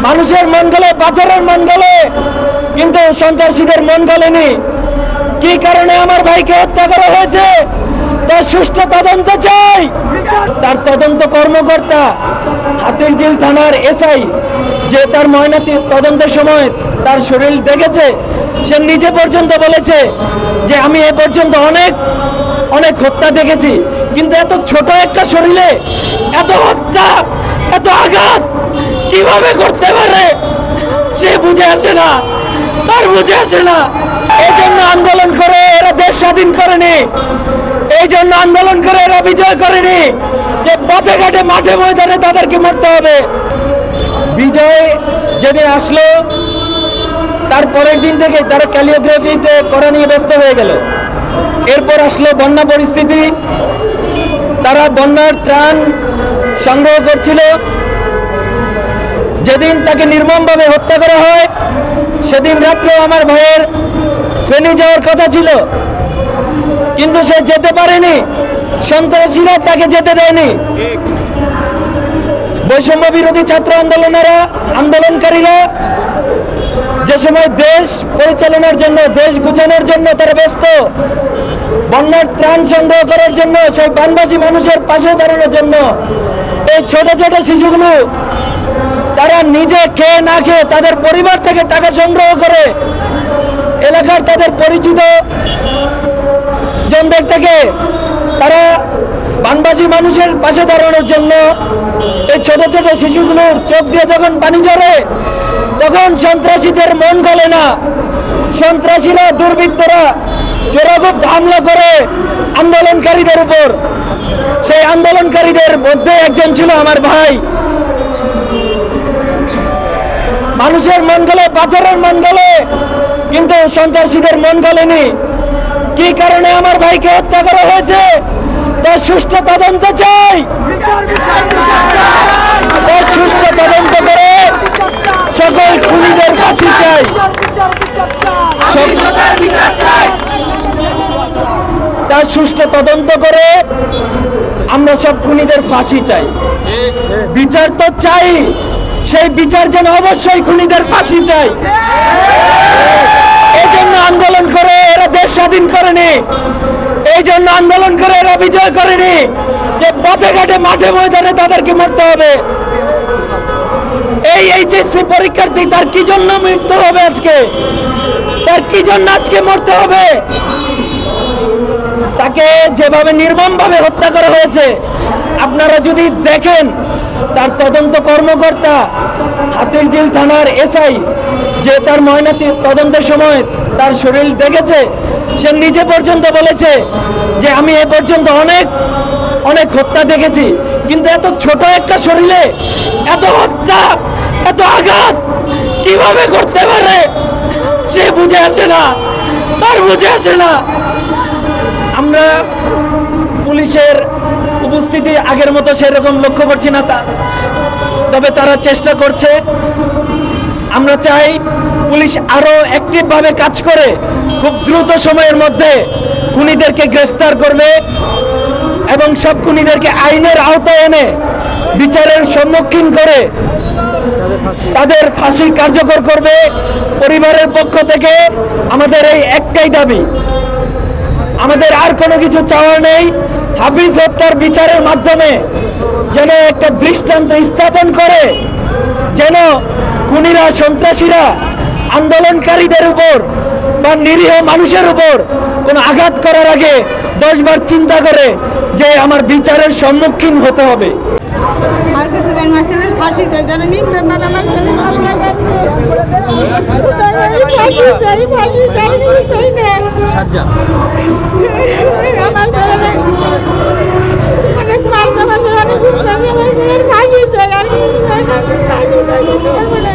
মানুষের মন গলে, পাথরের মন গলে, কিন্তু সন্ত্রাসীদের মন গলেনি। কি কারণে আমার ভাইকে হত্যা করা হয়েছে তার সুষ্ঠু তদন্ত চাই। তার তদন্ত কর্মকর্তা হাতিরঝিল থানার এসআই যে তার ময়নাতি তদন্তের সময় তার শরীর দেখেছে, সে নিজে পর্যন্ত বলেছে যে আমি এ পর্যন্ত অনেক অনেক হত্যা দেখেছি, কিন্তু এত ছোট একটা শরীরে এত হত্যা, এত আঘাত কিভাবে করতে পারে সে বুঝে আসে না, তার বুঝে আসে না। এই জন্য আন্দোলন করে এরা দেশ স্বাধীন করেনি, এই জন্য আন্দোলন করে এরা বিজয় করেনি যে পথে ঘাটে মাঠে ময়দানে তাদেরকে মারতে হবে। বিজয় যেদিন আসলো তার পরের দিন থেকে তারা ক্যালিওগ্রাফিতে করা নিয়ে ব্যস্ত হয়ে গেল। এরপর আসলো বন্যা পরিস্থিতি, তারা বন্যার ত্রাণ সংগ্রহ করছিল। যেদিন তাকে নির্মমভাবে হত্যা করা হয় সেদিন রাত্রে আমার ভাইয়ের ফেনী যাওয়ার কথা ছিল, কিন্তু সে যেতে পারেনি, সন্ত্রাসীরা তাকে যেতে দেয়নি। বৈষম্য বিরোধী ছাত্র আন্দোলনকারীরা যে সময় দেশ পরিচালনার জন্য, দেশ গুছানোর জন্য তারা ব্যস্ত, বন্যার ত্রাণ সংগ্রহ করার জন্য, সেই বানবাসী মানুষের পাশে দাঁড়ানোর জন্য, এই ছোট ছোট শিশুগুলো তারা নিজে খেয়ে না খেয়ে তাদের পরিবার থেকে টাকা সংগ্রহ করে এলাকার তাদের পরিচিত জনদের থেকে তারা বানবাসী মানুষের পাশে দাঁড়ানোর জন্য এই ছোট ছোট শিশুগুলোর চোখ দিয়ে যখন পানি ঝরে তখন সন্ত্রাসীদের মন গলে না। সন্ত্রাসীরা, দুর্বৃত্তরা চোরাগুপ্ত হামলা করে আন্দোলনকারীদের উপর। সেই আন্দোলনকারীদের মধ্যে একজন ছিল আমার ভাই। মানুষের মন গলে, পাথরের মন গলে, কিন্তু সন্ত্রাসীদের মন গলেনি। কি কারণে আমার ভাইকে হত্যা করা হয়েছে তার সুষ্ঠু তদন্ত চাই। তার সুষ্ঠু তদন্ত করে সকল খুনিদের ফাঁসি চাই। তার সুষ্ঠু তদন্ত করে আমরা সব খুনিদের ফাঁসি চাই। বিচার তো চাই, সেই বিচার যেন অবশ্যই খুনিদের ফাঁসি চাই। এই জন্য আন্দোলন করে এরা দেশ স্বাধীন করেনি, এই জন্য আন্দোলন করে এরা বিজয় করেনি যে পথে ঘাটে মাঠে ময়দানে তাদেরকে মারতে হবে। এই এইচএসসি পরীক্ষার্থী তার কি জন্য মৃত্যু হবে আজকে, তার কি জন্য আজকে মরতে হবে? তাকে যেভাবে নির্মমভাবে হত্যা করা হয়েছে আপনারা যদি দেখেন, তার তদন্ত কর্মকর্তা হাতিরঝিল থানার এসআই যে তার ময়নাতি তদন্তের সময় তার শরীর দেখেছে, সে নিজে পর্যন্ত বলেছে যে আমি এ পর্যন্ত অনেক অনেক হত্যা দেখেছি, কিন্তু এত ছোট একটা শরীরে এত হত্যা, এত আঘাত কিভাবে করতে পারে সে বুঝে আসে না, তার বুঝে আসে না। আমরা পুলিশের উপস্থিতি আগের মতো সেরকম লক্ষ্য করছি না, তবে তারা চেষ্টা করছে। আমরা চাই পুলিশ আরো অ্যাক্টিভভাবে কাজ করে খুব দ্রুত সময়ের মধ্যে খুনিদেরকে গ্রেফতার করবে এবং সব খুনিদেরকে আইনের আওতায় এনে বিচারের সম্মুখীন করে তাদের ফাঁসি কার্যকর করবে। পরিবারের পক্ষ থেকে আমাদের এই একটাই দাবি, আমাদের আর কোনো কিছু চাওয়ার নেই। হাফিজ হত্যার বিচারের মাধ্যমে যেন একটা দৃষ্টান্ত স্থাপন করে, যেন খুনিরা, সন্ত্রাসীরা আন্দোলনকারীদের উপর বা নিরীহ মানুষের উপর কোনো আঘাত করার আগে 10 বার চিন্তা করে যে আমার বিচারের সম্মুখীন হতে হবে। আর কিছু ফাঁসি চাই, যেন অনেক